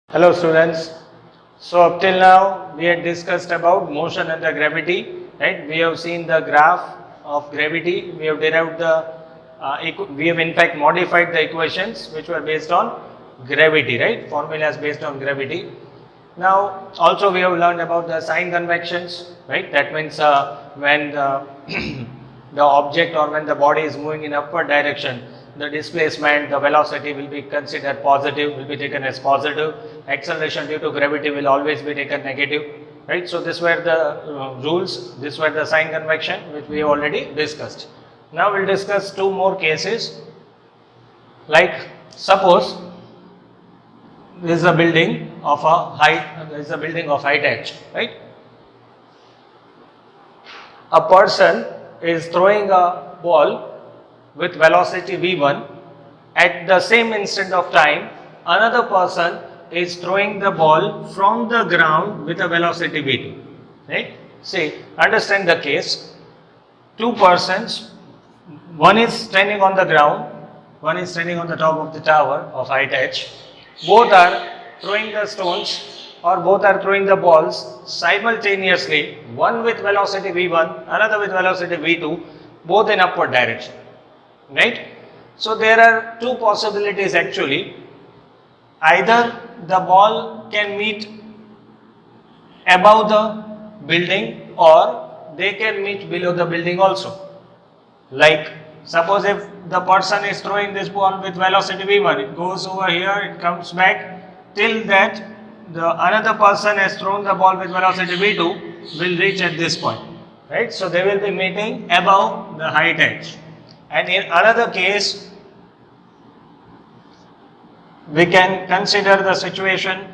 Hello students. So up till now we had discussed about motion under gravity, right? We have seen the graph of gravity. We have derived we have in fact modified the equations which were based on gravity, right? Formulas based on gravity. Now also we have learned about the sign convections, right? That means when the object or when the body is moving in upward direction, the displacement, the velocity will be considered positive, will be taken as positive. Acceleration due to gravity will always be taken negative, right? So these were the rules, these were the sign convection which we already discussed. Now we'll discuss two more cases. Like suppose this is a building of height h, right? A person is throwing a ball with velocity v1. At the same instant of time, another person is throwing the ball from the ground with a velocity v2, right? See, understand the case. Two persons, one is standing on the ground, one is standing on the top of the tower of height h. Both are throwing the stones or both are throwing the balls simultaneously, one with velocity v1, another with velocity v2, both in upward direction, right? So there are two possibilities actually. Either the ball can meet above the building or they can meet below the building also. Like suppose if the person is throwing this ball with velocity v1, it goes over here, it comes back, till that the another person has thrown the ball with velocity v2 will reach at this point, right? So they will be meeting above the height h. And in another case, we can consider the situation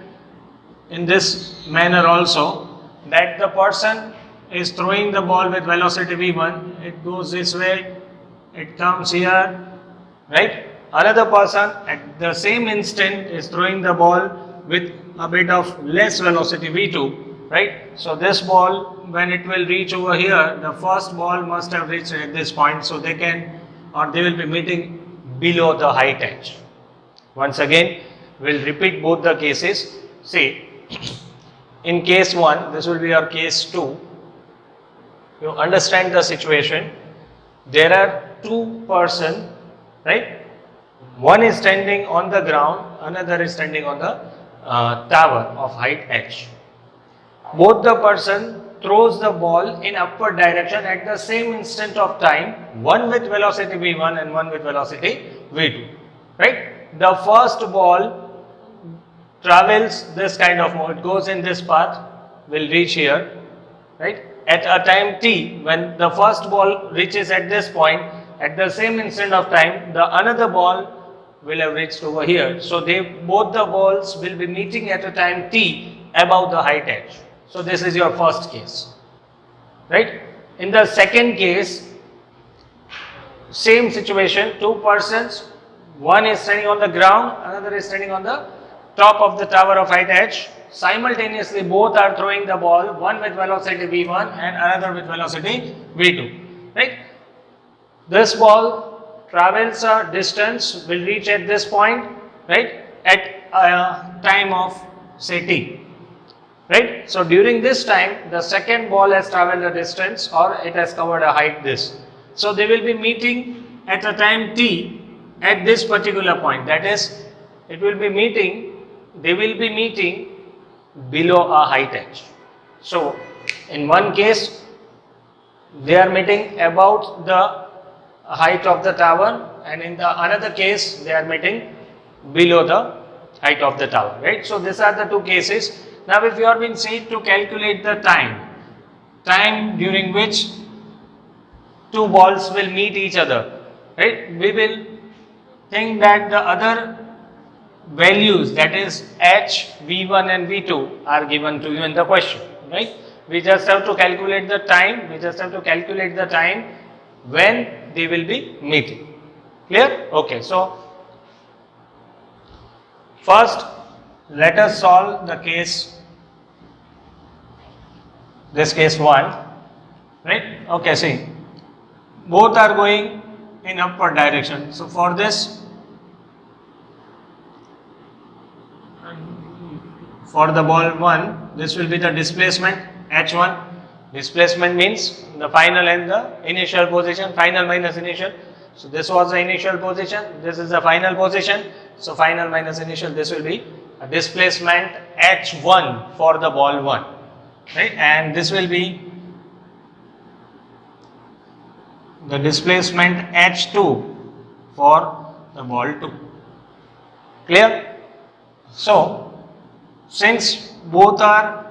in this manner also, that the person is throwing the ball with velocity v1, it goes this way, it comes here, right? Another person at the same instant is throwing the ball with a bit of less velocity v2, right? So this ball, when it will reach over here, the first ball must have reached at this point, so they will be meeting below the height h. Once again, we'll repeat both the cases. See, in case 1, this will be your case 2. You understand the situation. There are two persons, right? One is standing on the ground, another is standing on the tower of height h. Both the person throws the ball in upward direction at the same instant of time, one with velocity v1 and one with velocity v2, right? The first ball travels this kind of mode, it goes in this path, will reach here, right? At a time t, when the first ball reaches at this point, at the same instant of time, the another ball will have reached over here. So both the balls will be meeting at a time t above the height h. So this is your first case, right? In the second case, same situation, two persons, one is standing on the ground, another is standing on the top of the tower of height h. Simultaneously, both are throwing the ball, one with velocity v1 and another with velocity v2, right? This ball travels a distance, will reach at this point, right? At a time of say t, right? So during this time, the second ball has traveled a distance or it has covered a height this. So they will be meeting at a time t at this particular point. That is, they will be meeting below a height h. So in one case, they are meeting about the height of the tower, and in the another case, they are meeting below the height of the tower, right? So these are the two cases. Now if you are being said to calculate the time during which two balls will meet each other, right? We will think that the other values, that is h, v1 and v2 are given to you in the question, right? We just have to calculate the time, when they will be meeting. Clear? Okay, so first let us solve the case, this case 1, right? Okay, see, both are going in upward direction. So for this, for the ball 1, this will be the displacement h1. Displacement means the final and the initial position, final minus initial. So this was the initial position, this is the final position. So final minus initial, this will be a displacement h1 for the ball 1, right? And this will be the displacement h2 for the ball 2. Clear? So since both are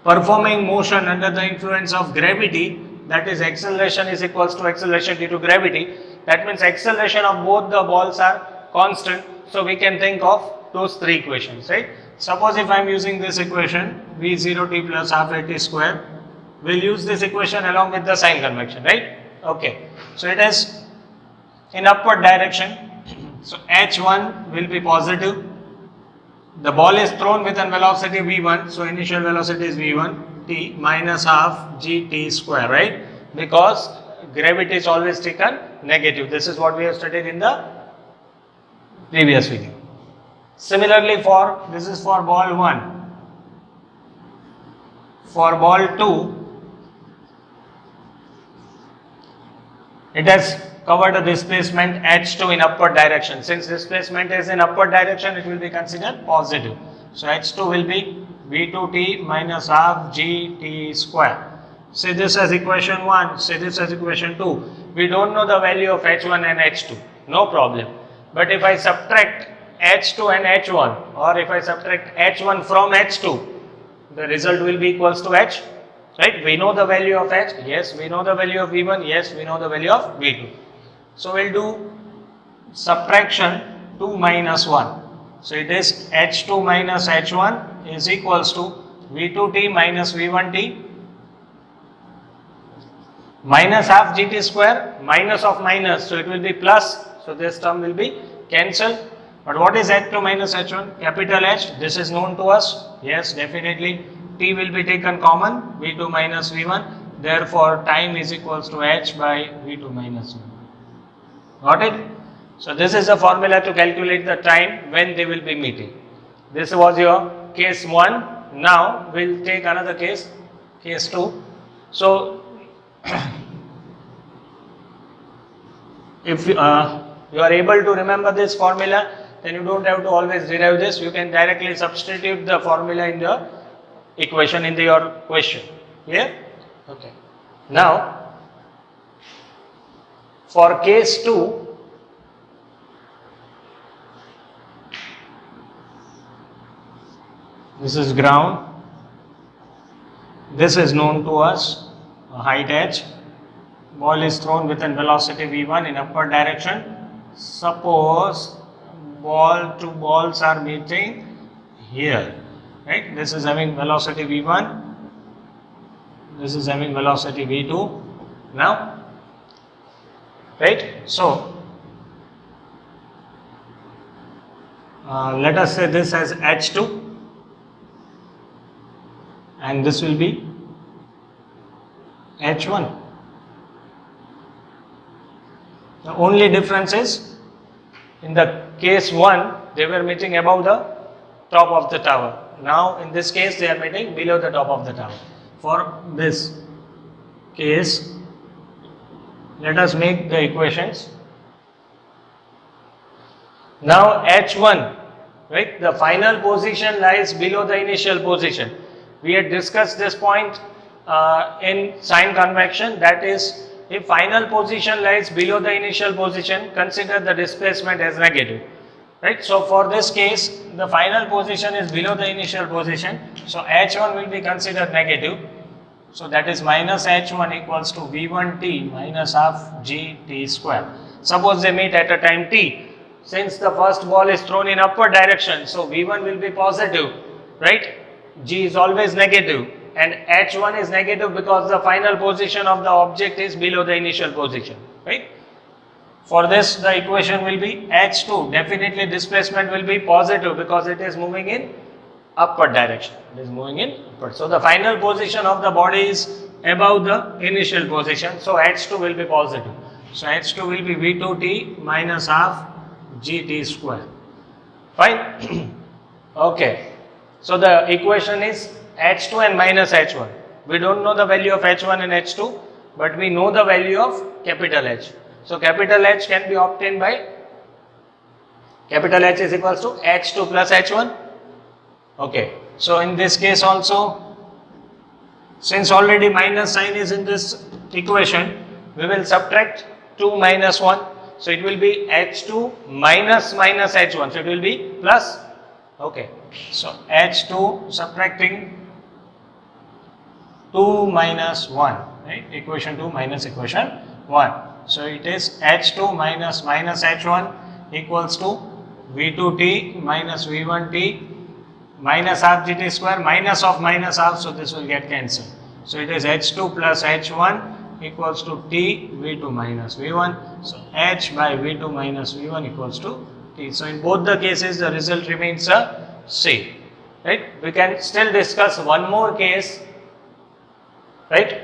performing motion under the influence of gravity, that is acceleration is equals to acceleration due to gravity, that means acceleration of both the balls are constant. So we can think of those three equations, right? Suppose if I am using this equation v0t plus half a t square, we'll use this equation along with the sign convection, right? Okay, so it is in upward direction, so h1 will be positive. The ball is thrown with a velocity v1, so initial velocity is v1 t minus half gt square, right? Because gravity is always taken negative. This is what we have studied in the previous video. Similarly, this is for ball 1. For ball 2, it has covered a displacement h2 in upward direction. Since displacement is in upward direction, it will be considered positive. So h2 will be v2t minus half gt square. Say this as equation 1, say this as equation 2. We don't know the value of h1 and h2, no problem. But if I subtract h2 and h1, or if I subtract h1 from h2, the result will be equals to h, right? We know the value of h, yes. We know the value of v1, yes. We know the value of v2. So we'll do subtraction 2 minus 1. So it is h2 minus h1 is equals to v2t minus v1t minus half gt square, minus of minus, so it will be plus, so this term will be cancelled. But what is h2 minus h1? Capital H, this is known to us, yes, definitely. T will be taken common, v2 minus v1, therefore time is equals to h by v2 minus v1. Got it? So this is the formula to calculate the time when they will be meeting. This was your case 1. Now we'll take another case, case 2. So if you are able to remember this formula, then you don't have to always derive this. You can directly substitute the formula in the equation in your question. Clear? Okay. Now for case 2, this is ground, this is known to us, a height h, ball is thrown with a velocity v1 in upward direction. Suppose two balls are meeting here, right? This is having velocity v1, this is having velocity v2 now, right? So let us say this as h2 and this will be h1. The only difference is in the case 1 they were meeting above the top of the tower. Now in this case they are meeting below the top of the tower. For this case, let us make the equations. Now h1, right, the final position lies below the initial position. We had discussed this point in sign convection, that is, if final position lies below the initial position, consider the displacement as negative, right? So for this case, the final position is below the initial position, so h1 will be considered negative. So that is minus h1 equals to v1t minus half gt square. Suppose they meet at a time t. Since the first ball is thrown in upward direction, so v1 will be positive, right? G is always negative, and h1 is negative because the final position of the object is below the initial position, right? For this, the equation will be h2. Definitely displacement will be positive because it is moving in upward direction. It is moving in upward. So the final position of the body is above the initial position. So h2 will be positive. So h2 will be v2t minus half gt square. Fine. Okay. So the equation is H2 and minus H1. We don't know the value of H1 and H2, but we know the value of capital H. So capital H can be obtained by capital H is equals to H2 plus H1. Okay. So in this case also, since already minus sign is in this equation, we will subtract 2 minus 1. So it will be H2 minus H1. So it will be plus. Okay. So H2 subtracting 2 minus 1. Right? Equation 2 minus equation 1. So it is H2 minus H1 equals to V2t minus V1t minus half gt square minus half, so this will get cancelled. So it is H2 plus H1 equals to T V2 minus V1. So H by V2 minus V1 equals to T. So in both the cases the result remains the same. Right? We can still discuss one more case, right?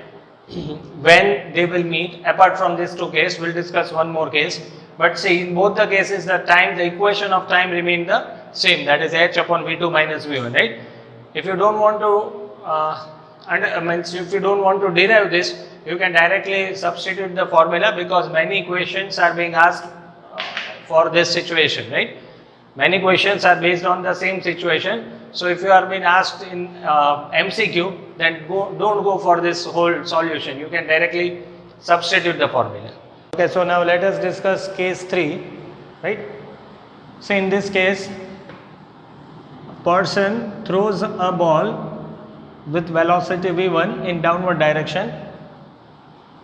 When they will meet. Apart from these two cases, we'll discuss one more case. But see, in both the cases the equation of time remain the same, that is H upon V2 minus V1, right? If you don't want to if you don't want to derive this, you can directly substitute the formula, because many questions are being asked for this situation, right? Many questions are based on the same situation. So if you are being asked in MCQ, then don't go for this whole solution. You can directly substitute the formula. Okay, so now let us discuss case 3, right? So in this case, a person throws a ball with velocity v1 in downward direction.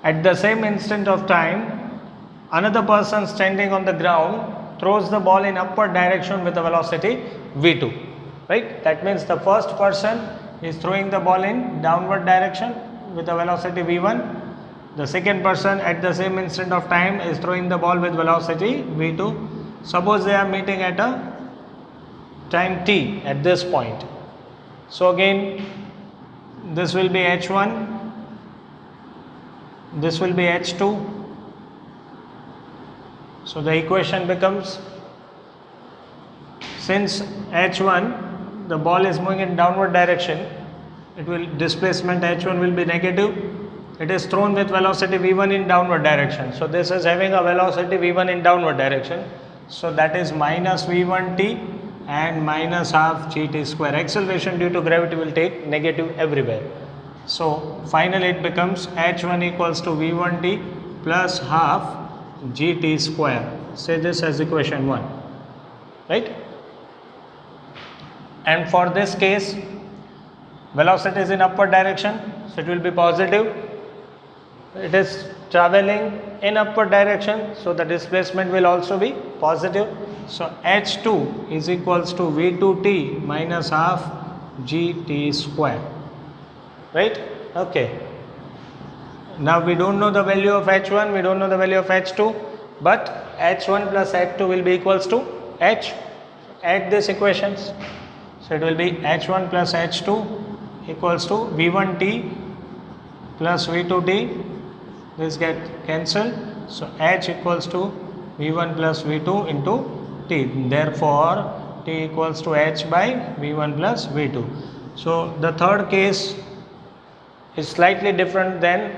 At the same instant of time, another person standing on the ground throws the ball in upward direction with a velocity v2, right? That means the first person is throwing the ball in downward direction with a velocity v1. The second person at the same instant of time is throwing the ball with velocity v2. Suppose they are meeting at a time t at this point. So again, this will be h1, this will be h2. So the equation becomes, since h1 the ball is moving in downward direction, displacement h1 will be negative. It is thrown with velocity v1 in downward direction. So this is having a velocity v1 in downward direction. So that is minus v1t and minus half gt square. Acceleration due to gravity will take negative everywhere. So finally it becomes h1 equals to v1t plus half gt square. Say this as equation 1, right? And for this case, velocity is in upward direction, so it will be positive. It is traveling in upward direction, so the displacement will also be positive. So h2 is equals to v2t minus half gt square, right? Okay. Now we don't know the value of h1, we don't know the value of h2, but h1 plus h2 will be equals to h. Add these equations. So it will be h1 plus h2 equals to v1t plus v2t. This get cancelled. So h equals to v1 plus v2 into t. Therefore, t equals to h by v1 plus v2. So the third case is slightly different than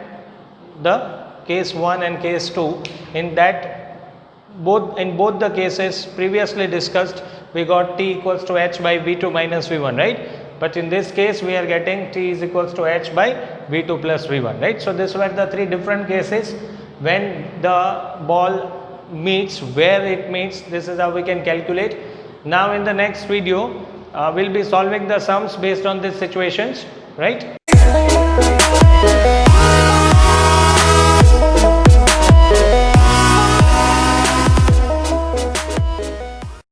the case 1 and case 2, in that in both the cases previously discussed, we got t equals to h by v2 minus v1, right? But in this case we are getting t is equals to h by v2 plus v1, right? So these were the three different cases when the ball meets, where it meets. This is how we can calculate. Now in the next video we'll be solving the sums based on these situations, right?